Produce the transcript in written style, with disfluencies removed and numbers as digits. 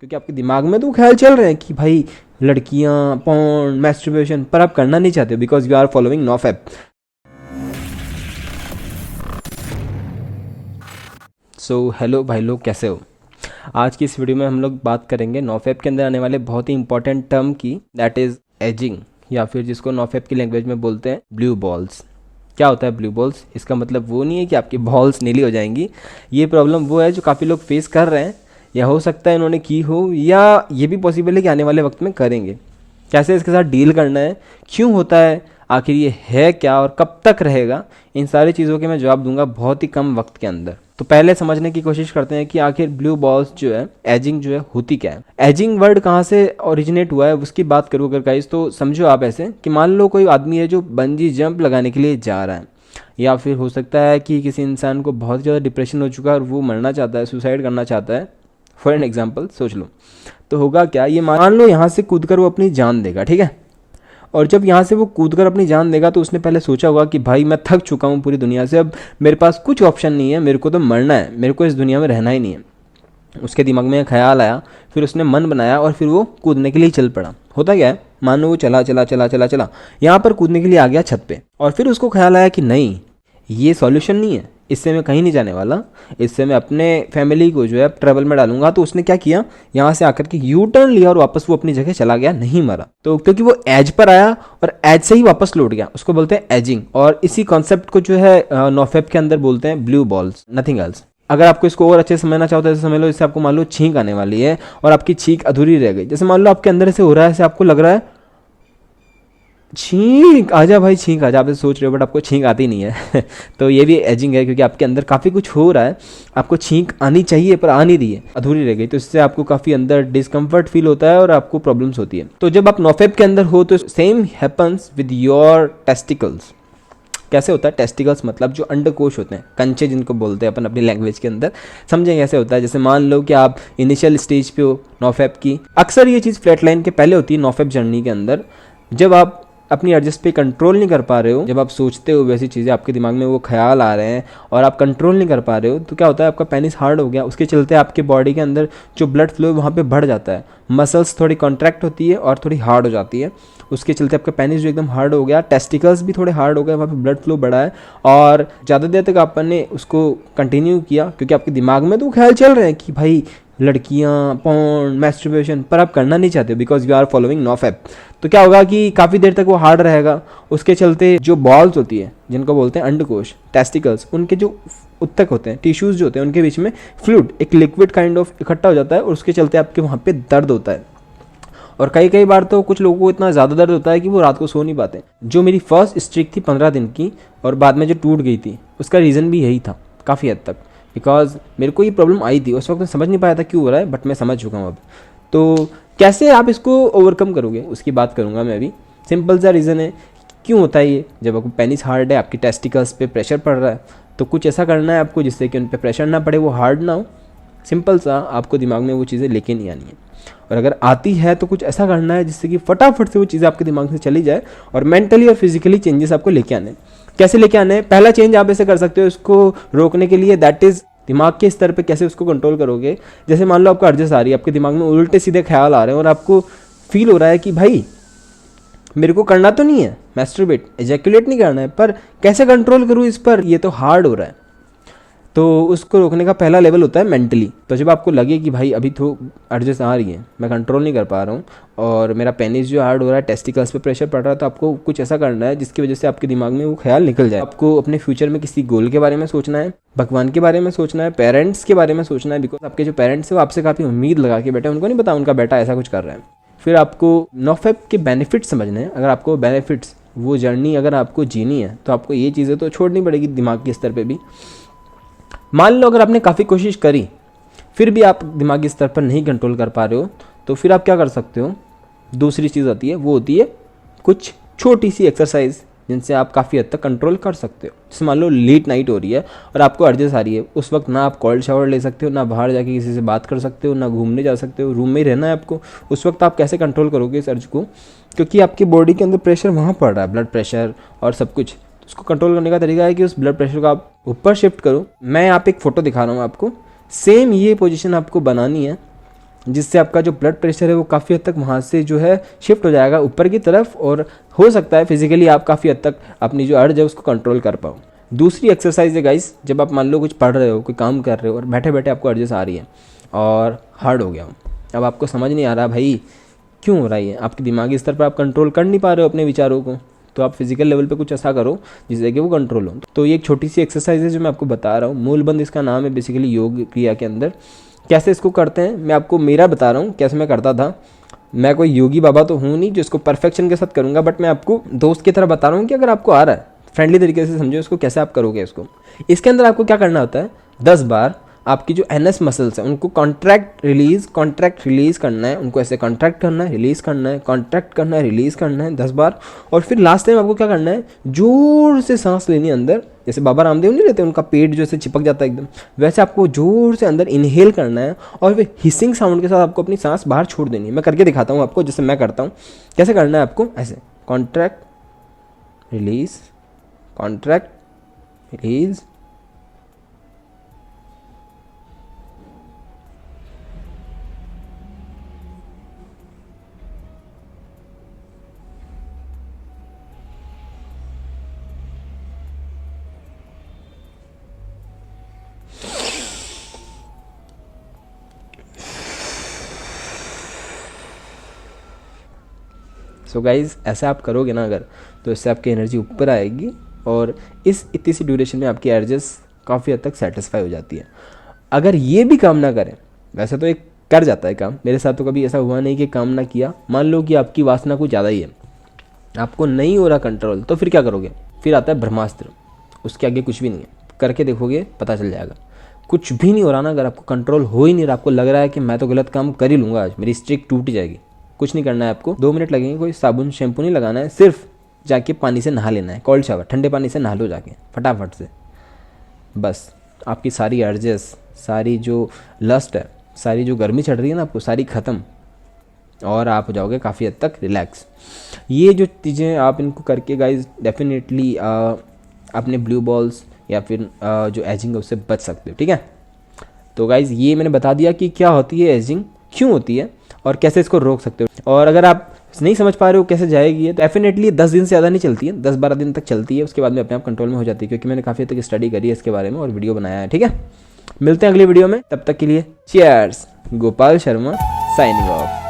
क्योंकि आपके दिमाग में तो ख्याल चल रहे हैं कि भाई लड़कियां, पॉर्न, मैस्टरबेशन, पर आप करना नहीं चाहते because you are following NoFap. So hello भाई लोग, कैसे हो? आज की इस वीडियो में हम लोग बात करेंगे नोफैप के अंदर आने वाले बहुत ही इंपॉर्टेंट टर्म की, दैट इज़ एजिंग, या फिर जिसको नोफैप की लैंग्वेज में बोलते हैं ब्लू बॉल्स। क्या होता है ब्लू बॉल्स? इसका मतलब वो नहीं है कि आपकी बॉल्स नीली हो जाएंगी। ये प्रॉब्लम वो है जो काफ़ी लोग फेस कर रहे हैं, या हो सकता है इन्होंने की हो, या ये भी पॉसिबल है कि आने वाले वक्त में करेंगे। कैसे इसके साथ डील करना है, क्यों होता है, आखिर ये है क्या और कब तक रहेगा, इन सारी चीज़ों के मैं जवाब दूंगा बहुत ही कम वक्त के अंदर। तो पहले समझने की कोशिश करते हैं कि आखिर ब्लू बॉल्स जो है, एजिंग जो है, होती क्या है। एजिंग वर्ड कहाँ से ओरिजिनेट हुआ है उसकी बात करूँ अगर गाइस, तो समझो आप ऐसे कि मान लो कोई आदमी है जो बंजी जंप लगाने के लिए जा रहा है, या फिर हो सकता है कि किसी इंसान को बहुत ज़्यादा डिप्रेशन हो चुका है और वो मरना चाहता है, सुसाइड करना चाहता है। फॉर एन एग्जाम्पल सोच लो, तो होगा क्या, ये मान लो यहाँ से कूदकर वो अपनी जान देगा, ठीक है। और जब यहाँ से वो कूदकर अपनी जान देगा तो उसने पहले सोचा होगा कि भाई मैं थक चुका हूँ पूरी दुनिया से, अब मेरे पास कुछ ऑप्शन नहीं है, मेरे को तो मरना है, मेरे को इस दुनिया में रहना ही नहीं है। उसके दिमाग में ख्याल आया, फिर उसने मन बनाया और फिर वो कूदने के लिए चल पड़ा। होता क्या है, मान लो वो चला चला चला चला चला यहाँ पर कूदने के लिए आ गया छत पे, और फिर उसको ख्याल आया कि नहीं, ये सॉल्यूशन नहीं है, इससे मैं कहीं नहीं जाने वाला, इससे मैं अपने फैमिली को जो है ट्रबल में डालूंगा। तो उसने क्या किया, यहाँ से आकर के यू टर्न लिया और वापस वो अपनी जगह चला गया, नहीं मरा। तो क्योंकि वो एज पर आया और एज से ही वापस लौट गया, उसको बोलते हैं एजिंग। और इसी कॉन्सेप्ट को जो है नोफैप के अंदर बोलते हैं ब्लू बॉल्स, नथिंग एल्स। अगर आपको इसको और अच्छे से समझना चाहो तो ऐसे समझ लो, जैसे आपको मान लो छींक आने वाली है और आपकी छींक अधूरी रह गई। जैसे मान लो आपके अंदर से हो रहा है, ऐसे आपको लग रहा है छींक आजा भाई, छींक आजा, आप सोच रहे हो बट आपको छींक आती नहीं है तो ये भी एजिंग है, क्योंकि आपके अंदर काफ़ी कुछ हो रहा है, आपको छींक आनी चाहिए पर आ नहीं रही है, अधूरी रह गई। तो इससे आपको काफ़ी अंदर डिस्कम्फर्ट फील होता है और आपको प्रॉब्लम्स होती है। तो जब आप नोफैप के अंदर हो तो same happens with your testicles. कैसे होता है? टेस्टिकल्स मतलब जो अंडकोश होते हैं, कंचे जिनको बोलते हैं अपन अपनी लैंग्वेज के अंदर, समझेंगे कैसे होता है। जैसे मान लो कि आप इनिशियल स्टेज पे हो नोफैप की, अक्सर ये चीज़ फ्लैट लाइन के पहले होती है नोफैप जर्नी के अंदर। जब आप अपनी एडजस्ट पे कंट्रोल नहीं कर पा रहे हो, जब आप सोचते हो वैसी चीज़ें, आपके दिमाग में वो ख्याल आ रहे हैं और आप कंट्रोल नहीं कर पा रहे हो, तो क्या होता है, आपका पेनिस हार्ड हो गया, उसके चलते आपके बॉडी के अंदर जो ब्लड फ्लो है वहाँ पे बढ़ जाता है, मसल्स थोड़ी कॉन्ट्रैक्ट होती है और थोड़ी हार्ड हो जाती है। उसके चलते आपका पेनिस जो एकदम हार्ड हो गया, टेस्टिकल्स भी थोड़े हार्ड हो गए, वहाँ पे ब्लड फ्लो बढ़ा है, और ज़्यादा देर तक आपने उसको कंटिन्यू किया क्योंकि आपके दिमाग में तो ख्याल चल रहे हैं कि भाई लड़कियां, पॉर्न, मैस्टरबेशन, पर आप करना नहीं चाहते because you are following NoFap. तो क्या होगा कि काफ़ी देर तक वो हार्ड रहेगा, उसके चलते जो बॉल्स होती है जिनको बोलते हैं अंडकोश, टेस्टिकल्स, उनके जो उत्तक होते हैं, टिश्यूज़ जो होते हैं, उनके बीच में फ्लूइड, एक लिक्विड काइंड ऑफ इकट्ठा हो जाता है और उसके चलते आपके वहाँ पे दर्द होता है। और कई कई बार तो कुछ लोगों को इतना ज़्यादा दर्द होता है कि वो रात को सो नहीं पाते। जो मेरी फर्स्ट स्ट्रिक थी 15 दिन की और बाद में जो टूट गई थी, उसका रीज़न भी यही था काफ़ी हद तक, बिकॉज मेरे को ये प्रॉब्लम आई थी, उस वक्त मैं समझ नहीं पाया था क्यों हो रहा है, बट मैं समझ चुका हूँ अब। तो कैसे आप इसको ओवरकम करोगे उसकी बात करूँगा मैं अभी। सिंपल सा रीज़न है क्यों होता है ये। जब आपको पेनिस हार्ड है, आपकी टेस्टिकल्स पे प्रेशर पड़ रहा है, तो कुछ ऐसा करना है आपको जिससे कि उन पर प्रेशर ना पड़े, वो हार्ड ना हो। सिंपल सा, आपको दिमाग में वो चीज़ें लेके नहीं आनी है, और अगर आती है तो कुछ ऐसा करना है जिससे कि फटाफट से वो चीज़ें आपके दिमाग से चली जाए, और मेंटली और फिजिकली चेंजेस आपको लेके आने। कैसे लेके आने? पहला चेंज आप ऐसे कर सकते हो इसको रोकने के लिए, दैट इज़ दिमाग के स्तर पे कैसे उसको कंट्रोल करोगे। जैसे मान लो आपको अर्जेस आ रही है, आपके दिमाग में उल्टे सीधे ख्याल आ रहे हैं और आपको फील हो रहा है कि भाई मेरे को करना तो नहीं है मैस्टरबेट, एजैकुलेट नहीं करना है, पर कैसे कंट्रोल करूँ इस पर, ये तो हार्ड हो रहा है। तो उसको रोकने का पहला लेवल होता है मेंटली। तो जब आपको लगे कि भाई अभी तो अर्जेस आ रही है, मैं कंट्रोल नहीं कर पा रहा हूँ और मेरा पेनिस जो हार्ड हो रहा है, टेस्टिकल्स पे प्रेशर पड़ रहा है, तो आपको कुछ ऐसा करना है जिसकी वजह से आपके दिमाग में वो ख्याल निकल जाए। आपको अपने फ्यूचर में किसी गोल के बारे में सोचना है, भगवान के बारे में सोचना है, पेरेंट्स के बारे में सोचना है, बिकॉज आपके जो पेरेंट्स हैं वो आपसे काफ़ी उम्मीद लगा के बैठे हैं, उनको नहीं पता उनका बेटा ऐसा कुछ कर रहा है। फिर आपको नोफैप के बेनिफिट्स समझने हैं। अगर आपको बेनिफिट्स, वो जर्नी अगर आपको जीनी है तो आपको ये चीज़ें तो छोड़नी पड़ेगी दिमाग के स्तर पे भी। मान लो अगर आपने काफ़ी कोशिश करी फिर भी आप दिमागी स्तर पर नहीं कंट्रोल कर पा रहे हो, तो फिर आप क्या कर सकते हो, दूसरी चीज़ आती है, वो होती है कुछ छोटी सी एक्सरसाइज जिनसे आप काफ़ी हद तक कंट्रोल कर सकते हो। जैसे मान लो लेट नाइट हो रही है और आपको अर्जेस आ रही है, उस वक्त ना आप कोल्ड शावर ले सकते हो, ना बाहर जाके किसी से बात कर सकते हो, ना घूमने जा सकते हो, रूम में ही रहना है आपको। उस वक्त आप कैसे कंट्रोल करोगे इस अर्ज को, क्योंकि आपकी बॉडी के अंदर प्रेशर वहाँ पड़ रहा है, ब्लड प्रेशर और सब कुछ। उसको कंट्रोल करने का तरीका है कि उस ब्लड प्रेशर को आप ऊपर शिफ्ट करो। मैं यहाँ पे एक फ़ोटो दिखा रहा हूँ आपको, सेम ये पोजीशन आपको बनानी है, जिससे आपका जो ब्लड प्रेशर है वो काफ़ी हद तक वहाँ से जो है शिफ्ट हो जाएगा ऊपर की तरफ, और हो सकता है फिजिकली आप काफ़ी हद तक अपनी जो अर्ज है उसको कंट्रोल कर पाओ। दूसरी एक्सरसाइज है गाइस, जब आप मान लो कुछ पढ़ रहे हो, कोई काम कर रहे हो और बैठे बैठे आपको अर्जेस आ रही है और हार्ड हो गया हो, अब आपको समझ नहीं आ रहा भाई क्यों हो रहा है, आपके दिमागी स्तर पर आप कंट्रोल कर नहीं पा रहे हो अपने विचारों को, तो आप फिजिकल लेवल पे कुछ ऐसा करो जिससे कि वो कंट्रोल हो। तो ये एक छोटी सी एक्सरसाइज है जो मैं आपको बता रहा हूँ, मूलबंध इसका नाम है, बेसिकली योग क्रिया के अंदर। कैसे इसको करते हैं मैं आपको मेरा बता रहा हूँ, कैसे मैं करता था। मैं कोई योगी बाबा तो हूँ नहीं जो इसको परफेक्शन के साथ करूँगा, बट मैं आपको दोस्त की तरह बता रहा हूँ कि अगर आपको आ रहा है फ्रेंडली तरीके से समझो इसको, कैसे आप करोगे इसको। इसके अंदर आपको क्या करना होता है, 10 बार आपकी जो एनएस मसल्स हैं उनको कॉन्ट्रैक्ट रिलीज करना है, उनको ऐसे कॉन्ट्रैक्ट करना है, रिलीज करना है, कॉन्ट्रैक्ट करना है, रिलीज करना है 10 बार। और फिर लास्ट टाइम आपको क्या करना है, जोर से सांस लेनी है अंदर, जैसे बाबा रामदेव नहीं लेते, उनका पेट जो ऐसे चिपक जाता है एकदम, वैसे आपको जोर से अंदर इनहेल करना है और फिर हिसिंग साउंड के साथ आपको अपनी सांस बाहर छोड़ देनी है। मैं करके दिखाता हूँ आपको, जैसे मैं करता हूँ। कैसे करना है आपको, ऐसे contract release, contract release, so guys ऐसा आप करोगे ना अगर, तो इससे आपकी एनर्जी ऊपर आएगी और इस इतनी सी ड्यूरेशन में आपकी एनर्जीज काफ़ी हद तक सेटिस्फाई हो जाती है। अगर ये भी काम ना करें, वैसे तो एक कर जाता है काम, मेरे साथ तो कभी ऐसा हुआ नहीं कि काम ना किया। मान लो कि आपकी वासना कुछ ज़्यादा ही है, आपको नहीं हो रहा कंट्रोल, तो फिर क्या करोगे, फिर आता है ब्रह्मास्त्र, उसके आगे कुछ भी नहीं है, करके देखोगे पता चल जाएगा। कुछ भी नहीं हो रहा ना, अगर आपको कंट्रोल हो ही नहीं रहा, आपको लग रहा है कि मैं तो गलत काम कर ही लूँगा आज, मेरी स्ट्रिक टूट जाएगी, कुछ नहीं करना है आपको, 2 मिनट लगेंगे, कोई साबुन शैम्पू नहीं लगाना है, सिर्फ जाके पानी से नहा लेना है, कोल्ड शावर, ठंडे पानी से नहा लो जाके फटाफट से। बस आपकी सारी अर्जेस, सारी जो लस्ट है, सारी जो गर्मी चढ़ रही है ना आपको, सारी ख़त्म, और आप हो जाओगे काफ़ी हद तक रिलैक्स। ये जो चीज़ें आप इनको करके गाइज डेफिनेटली अपने ब्लू बॉल्स या फिर जो एजिंग है उससे बच सकते हो, ठीक है। तो गाइज ये मैंने बता दिया कि क्या होती है एजिंग, क्यों होती है और कैसे इसको रोक सकते हो। और अगर आप नहीं समझ पा रहे हो कैसे जाएगी ये, तो डेफिनेटली 10 दिन से ज़्यादा नहीं चलती है, 10-12 दिन तक चलती है, उसके बाद में अपने आप कंट्रोल में हो जाती है, क्योंकि मैंने काफ़ी हद तक स्टडी करी है इसके बारे में और वीडियो बनाया है, ठीक है। मिलते हैं अगली वीडियो में, तब तक के लिए cheers. Gopal Sharma signing off.